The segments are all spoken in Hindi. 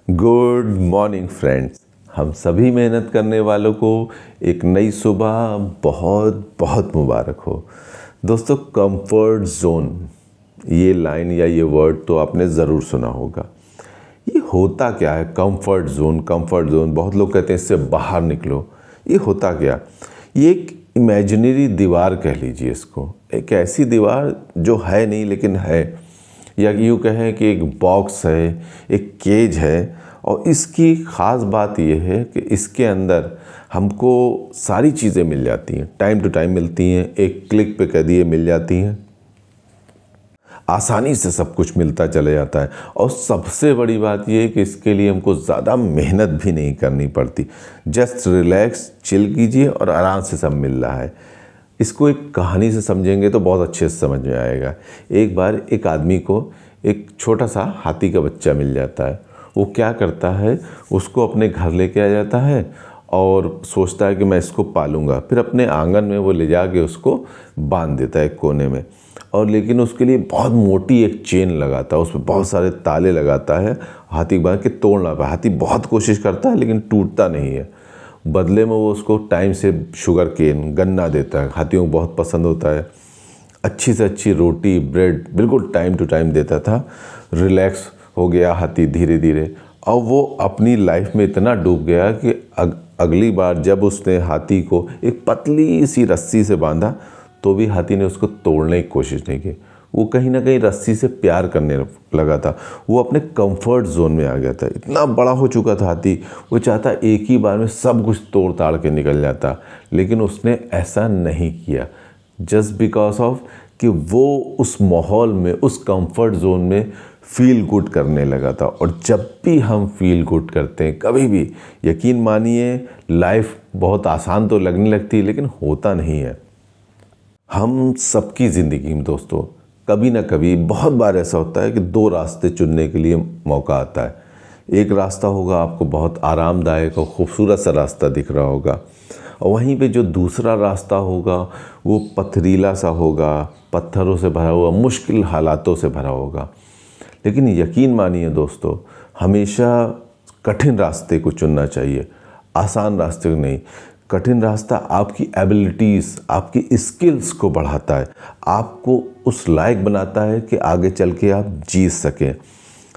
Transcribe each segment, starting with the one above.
Good morning friends. हम सभी मेहनत करने वालों को एक नई सुबह बहुत बहुत मुबारक हो। दोस्तों, कंफर्ट जोन, ये लाइन या ये वर्ड तो आपने ज़रूर सुना होगा। ये होता क्या है कंफर्ट जोन? कंफर्ट जोन, बहुत लोग कहते हैं इससे बाहर निकलो। ये होता क्या? ये एक इमेजिनरी दीवार कह लीजिए इसको, एक ऐसी दीवार जो है नहीं लेकिन है, या यूँ कहें कि एक बॉक्स है, एक केज है। और इसकी ख़ास बात यह है कि इसके अंदर हमको सारी चीज़ें मिल जाती हैं, टाइम टू टाइम मिलती हैं, एक क्लिक पे कह दिए मिल जाती हैं, आसानी से सब कुछ मिलता चले जाता है। और सबसे बड़ी बात यह है कि इसके लिए हमको ज़्यादा मेहनत भी नहीं करनी पड़ती। जस्ट रिलैक्स, चिल कीजिए और आराम से सब मिल रहा है। इसको एक कहानी से समझेंगे तो बहुत अच्छे से समझ में आएगा। एक बार एक आदमी को एक छोटा सा हाथी का बच्चा मिल जाता है। वो क्या करता है, उसको अपने घर लेके आ जाता है और सोचता है कि मैं इसको पालूंगा। फिर अपने आंगन में वो ले जाके उसको बांध देता है एक कोने में, और लेकिन उसके लिए बहुत मोटी एक चेन लगाता है, उसमें बहुत सारे ताले लगाता है। हाथी बांध के तोड़ ना पाए। हाथी बहुत कोशिश करता है लेकिन टूटता नहीं है। बदले में वो उसको टाइम से शुगर केन, गन्ना देता है। हाथियों को बहुत पसंद होता है। अच्छी से अच्छी रोटी, ब्रेड बिल्कुल टाइम टू टाइम देता था। रिलैक्स हो गया हाथी धीरे धीरे, और वो अपनी लाइफ में इतना डूब गया कि अगली बार जब उसने हाथी को एक पतली सी रस्सी से बांधा तो भी हाथी ने उसको तोड़ने की कोशिश नहीं की। वो कहीं ना कहीं रस्सी से प्यार करने लगा था। वो अपने कंफर्ट जोन में आ गया था। इतना बड़ा हो चुका था हाथी, वो चाहता एक ही बार में सब कुछ तोड़ ताड़ के निकल जाता, लेकिन उसने ऐसा नहीं किया। जस्ट बिकॉज ऑफ कि वो उस माहौल में, उस कंफर्ट जोन में फील गुड करने लगा था। और जब भी हम फील गुड करते हैं कभी भी, यकीन मानिए लाइफ बहुत आसान तो लगने लगती है लेकिन होता नहीं है। हम सबकी ज़िंदगी में दोस्तों कभी ना कभी बहुत बार ऐसा होता है कि दो रास्ते चुनने के लिए मौका आता है। एक रास्ता होगा आपको बहुत आरामदायक और खूबसूरत सा रास्ता दिख रहा होगा, और वहीं पे जो दूसरा रास्ता होगा वो पथरीला सा होगा, पत्थरों से भरा हुआ, मुश्किल हालातों से भरा होगा। लेकिन यकीन मानिए दोस्तों, हमेशा कठिन रास्ते को चुनना चाहिए, आसान रास्ते को नहीं। कठिन रास्ता आपकी एबिलिटीज़, आपकी स्किल्स को बढ़ाता है, आपको उस लायक बनाता है कि आगे चल के आप जीत सकें।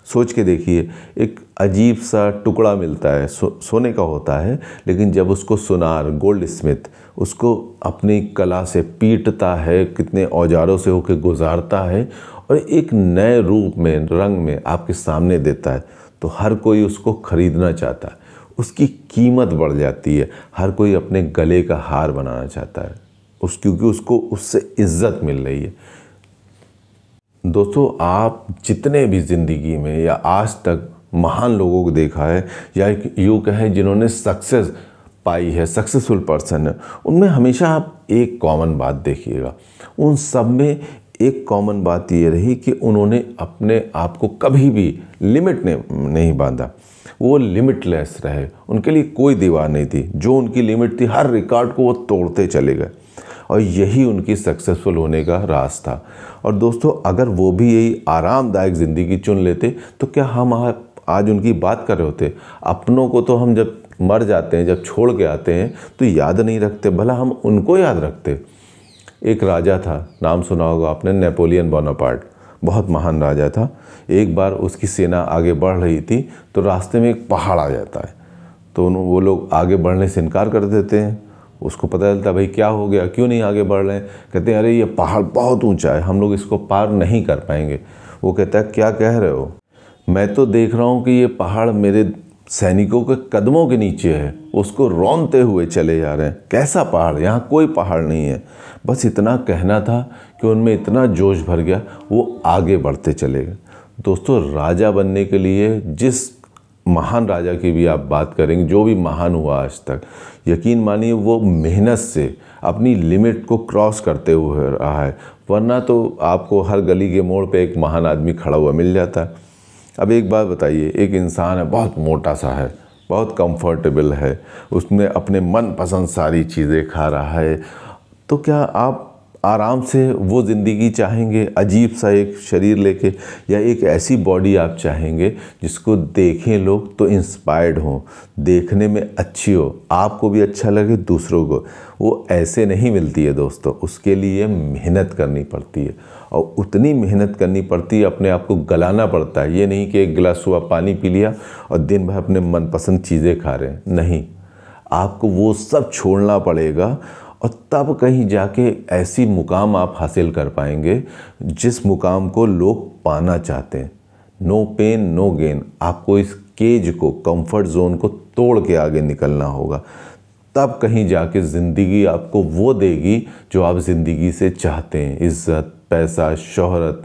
सोच के देखिए, एक अजीब सा टुकड़ा मिलता है, सोने का होता है, लेकिन जब उसको सुनार, गोल्ड स्मिथ उसको अपनी कला से पीटता है, कितने औजारों से होकर गुजारता है और एक नए रूप में, रंग में आपके सामने देता है, तो हर कोई उसको खरीदना चाहता है। उसकी कीमत बढ़ जाती है। हर कोई अपने गले का हार बनाना चाहता है क्योंकि उसको उससे इज्जत मिल रही है। दोस्तों, आप जितने भी ज़िंदगी में या आज तक महान लोगों को देखा है, या यूँ कहें जिन्होंने सक्सेस पाई है, सक्सेसफुल पर्सन है, उनमें हमेशा आप एक कॉमन बात देखिएगा। उन सब में एक कॉमन बात ये रही कि उन्होंने अपने आप को कभी भी लिमिट नहीं बांधा। वो लिमिटलेस रहे, उनके लिए कोई दीवार नहीं थी। जो उनकी लिमिट थी, हर रिकॉर्ड को वो तोड़ते चले गए, और यही उनकी सक्सेसफुल होने का राज था। और दोस्तों, अगर वो भी यही आरामदायक ज़िंदगी चुन लेते तो क्या हम आज उनकी बात कर रहे होते? अपनों को तो हम जब मर जाते हैं, जब छोड़ के आते हैं तो याद नहीं रखते, भला हम उनको याद रखते। एक राजा था, नाम सुना होगा आपने, नेपोलियन बोनापार्ट। बहुत महान राजा था। एक बार उसकी सेना आगे बढ़ रही थी तो रास्ते में एक पहाड़ आ जाता है, तो वो लोग आगे बढ़ने से इनकार कर देते हैं। उसको पता चलता भाई क्या हो गया, क्यों नहीं आगे बढ़ रहे हैं? कहते हैं अरे ये पहाड़ बहुत ऊंचा है, हम लोग इसको पार नहीं कर पाएंगे। वो कहता है क्या कह रहे हो? मैं तो देख रहा हूँ कि ये पहाड़ मेरे सैनिकों के कदमों के नीचे है, उसको रौंदते हुए चले जा रहे हैं। कैसा पहाड़? यहाँ कोई पहाड़ नहीं है। बस इतना कहना था कि उनमें इतना जोश भर गया, वो आगे बढ़ते चले गए। दोस्तों, राजा बनने के लिए जिस महान राजा की भी आप बात करेंगे, जो भी महान हुआ आज तक, यकीन मानिए वो मेहनत से अपनी लिमिट को क्रॉस करते हुए रहा है। वरना तो आपको हर गली के मोड़ पे एक महान आदमी खड़ा हुआ मिल जाता है। अब एक बात बताइए, एक इंसान है, बहुत मोटा सा है, बहुत कंफर्टेबल है, उसमें अपने मनपसंद सारी चीज़ें खा रहा है, तो क्या आप आराम से वो ज़िंदगी चाहेंगे, अजीब सा एक शरीर लेके, या एक ऐसी बॉडी आप चाहेंगे जिसको देखें लोग तो इंस्पायर्ड हों, देखने में अच्छी हो, आपको भी अच्छा लगे, दूसरों को। वो ऐसे नहीं मिलती है दोस्तों, उसके लिए मेहनत करनी पड़ती है, और उतनी मेहनत करनी पड़ती है, अपने आप को गलाना पड़ता है। ये नहीं कि एक गिलास सुबह पानी पी लिया और दिन भर अपने मनपसंद चीज़ें खा रहे हैं, नहीं, आपको वो सब छोड़ना पड़ेगा, और तब कहीं जाके ऐसी मुकाम आप हासिल कर पाएंगे जिस मुकाम को लोग पाना चाहते हैं। No pain no gain. आपको इस केज को, कंफर्ट जोन को तोड़ के आगे निकलना होगा, तब कहीं जाके ज़िंदगी आपको वो देगी जो आप ज़िंदगी से चाहते हैं। इज़्ज़त, पैसा, शोहरत,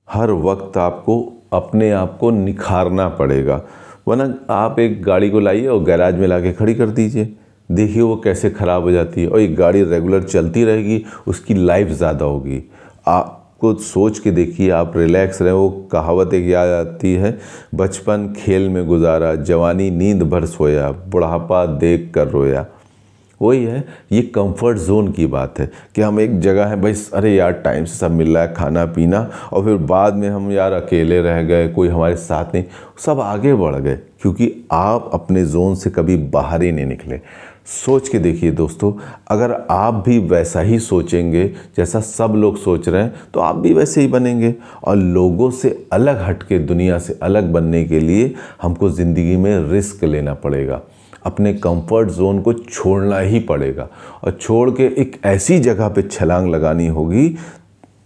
हर वक्त आपको अपने आप को निखारना पड़ेगा। वरना आप एक गाड़ी को लाइए और गैराज में लाके खड़ी कर दीजिए, देखिए वो कैसे ख़राब हो जाती है। और एक गाड़ी रेगुलर चलती रहेगी, उसकी लाइफ ज़्यादा होगी। आपको सोच के देखिए, आप रिलैक्स रहें। वो कहावत एक याद आती है, बचपन खेल में गुजारा, जवानी नींद भर सोया, बुढ़ापा देख कर रोया। वही है, ये कंफर्ट जोन की बात है कि हम एक जगह है भाई, अरे यार टाइम से सब मिल रहा है, खाना पीना, और फिर बाद में हम यार अकेले रह गए, कोई हमारे साथ नहीं, सब आगे बढ़ गए, क्योंकि आप अपने जोन से कभी बाहर ही नहीं निकले। सोच के देखिए दोस्तों, अगर आप भी वैसा ही सोचेंगे जैसा सब लोग सोच रहे हैं, तो आप भी वैसे ही बनेंगे। और लोगों से अलग हट के, दुनिया से अलग बनने के लिए हमको ज़िंदगी में रिस्क लेना पड़ेगा, अपने कंफर्ट जोन को छोड़ना ही पड़ेगा, और छोड़ के एक ऐसी जगह पे छलांग लगानी होगी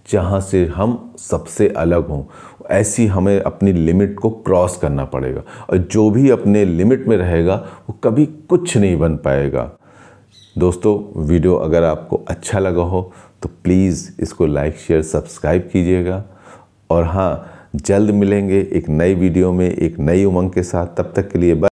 जहाँ से हम सबसे अलग हों। ऐसी हमें अपनी लिमिट को क्रॉस करना पड़ेगा, और जो भी अपने लिमिट में रहेगा वो कभी कुछ नहीं बन पाएगा। दोस्तों, वीडियो अगर आपको अच्छा लगा हो तो प्लीज़ इसको लाइक, शेयर, सब्सक्राइब कीजिएगा। और हाँ, जल्द मिलेंगे एक नई वीडियो में, एक नई उमंग के साथ। तब तक के लिए बाय।